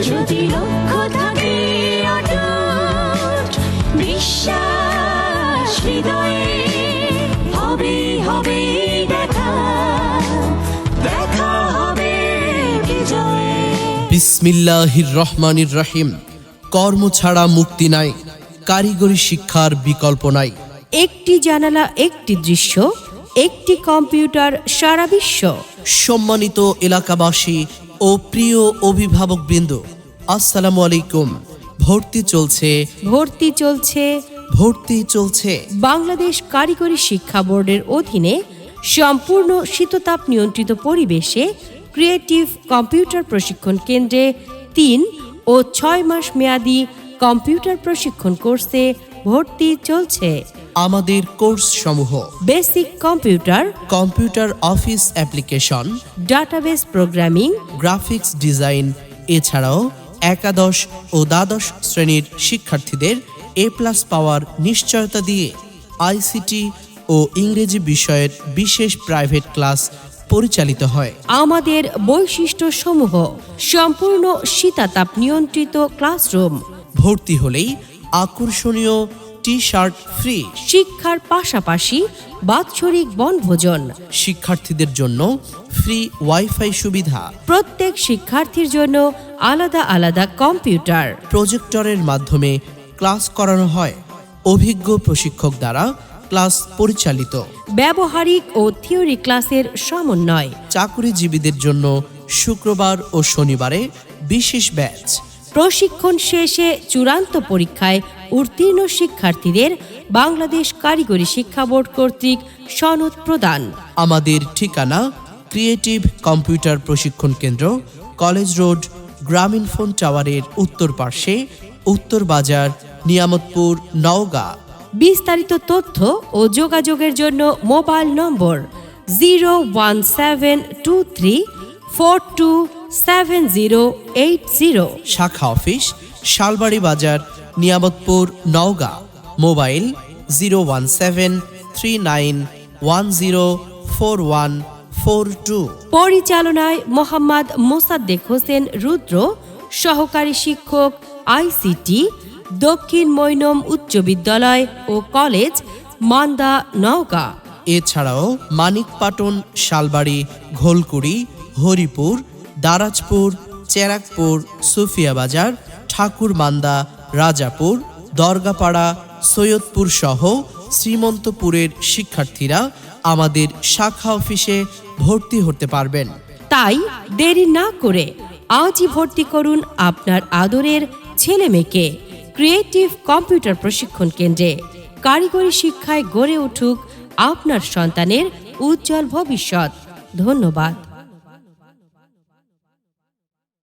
যদি লক্ষ্য থাকে অটুট, বিশ্বাস হৃদয়ে, হবে হবে দেখা, দেখা হবে বিজয়ে। বিসমিল্লাহির রহমানির রহিম। কর্ম ছাড়া মুক্তি নাই, কারিগরি শিক্ষার বিকল্প নাই। একটি জানালা, একটি দৃশ্য, একটি কম্পিউটার, সারা বিশ্ব। সম্মানিত এলাকাবাসী ও প্রিয় অভিভাবকবৃন্দ, আসসালামু আলাইকুম। ভর্তি চলছে, ভর্তি চলছে। ভর্তি চলছে। বাংলাদেশ কারিগরি শিক্ষা বোর্ডের অধীনে সম্পূর্ণ শীততাপ নিয়ন্ত্রিত পরিবেশে ক্রিয়েটিভ কম্পিউটার প্রশিক্ষণ কেন্দ্রে 3 ও 6 মাস মেয়াদী কম্পিউটার প্রশিক্ষণ কোর্সে ভর্তি চলছে। আমাদের কোর্স সমূহ: basic computer, computer office application, database programming, graphics design. এছাড়াও একাদশ ও দ্বাদশ শ্রেণীর শিক্ষার্থীদের A+ পাওয়ার নিশ্চয়তা দিয়ে আইসিটি ও ইংরেজি বিষয়ের বিশেষ প্রাইভেট ক্লাস পরিচালিত হয়। আমাদের বৈশিষ্ট্য সমূহ: সম্পূর্ণ শীতাতাপ নিয়ন্ত্রিত ক্লাসরুম, ভর্তি হলেই আকর্ষণীয় টি-শার্ট ফ্রি, শিক্ষার পাশাপাশি বাৎসরিক বনভোজন, শিক্ষার্থীদের জন্য ফ্রি ওয়াইফাই সুবিধা, প্রত্যেক শিক্ষার্থীর জন্য আলাদা আলাদা কম্পিউটার, প্রজেক্টরের মাধ্যমে ক্লাস করানো হয়, অভিজ্ঞ প্রশিক্ষক দ্বারা ক্লাস পরিচালিত, ব্যবহারিক ও থিওরি ক্লাসের সমন্বয়, চাকুরিজীবীদের জন্য শুক্রবার ও শনিবারে বিশেষ ব্যাচ, প্রশিক্ষণ শেষে চূড়ান্ত পরীক্ষায় উত্তীর্ণ শিক্ষার্থীদের বাংলাদেশ কারিগরি শিক্ষা বোর্ড কর্তৃক সনদ প্রদান। আমাদের ঠিকানা ক্রিয়েটিভ কম্পিউটার প্রশিক্ষণ কেন্দ্র, কলেজ রোড, গ্রামীণফোন টাওয়ারের উত্তর পার্শ্বে, উত্তর বাজার, নিয়ামতপুর, নওগাঁ। বিস্তারিত তথ্য ও যোগাযোগের জন্য মোবাইল নম্বর 01723427080। শাখা অফিস শালবাড়ি বাজার, নিয়ামতপুর, নওগাঁ। মোবাইল 01739104142। পরিচালনায় মোহাম্মদ মোসাদ্দেক হোসেন রুদ্র, সহকারী শিক্ষক, আইসিটি, দক্ষিণ মৈনম উচ্চ বিদ্যালয় ও কলেজ, মান্দা, নওগাঁ। এছাড়াও মানিকপাটন, শালবাড়ি, ঘোলকুড়ি, হরিপুর, দারাজপুর, চেরাকপুর, সুফিয়া বাজার, ঠাকুরমান্দা, রাজাপুর, দরগাপাড়া, সৈয়দপুর সহ শ্রীমন্তপুরের শিক্ষার্থীরা আমাদের শাখা অফিসে ভর্তি হতে পারবেন। তাই দেরি না করে আজই ভর্তি করুন আপনার আদরের ছেলে মেয়েকে ক্রিয়েটিভ কম্পিউটার প্রশিক্ষণ কেন্দ্রে। কারিগরি শিক্ষায় গড়ে উঠুক আপনার সন্তানের উজ্জ্বল ভবিষ্যৎ। ধন্যবাদ।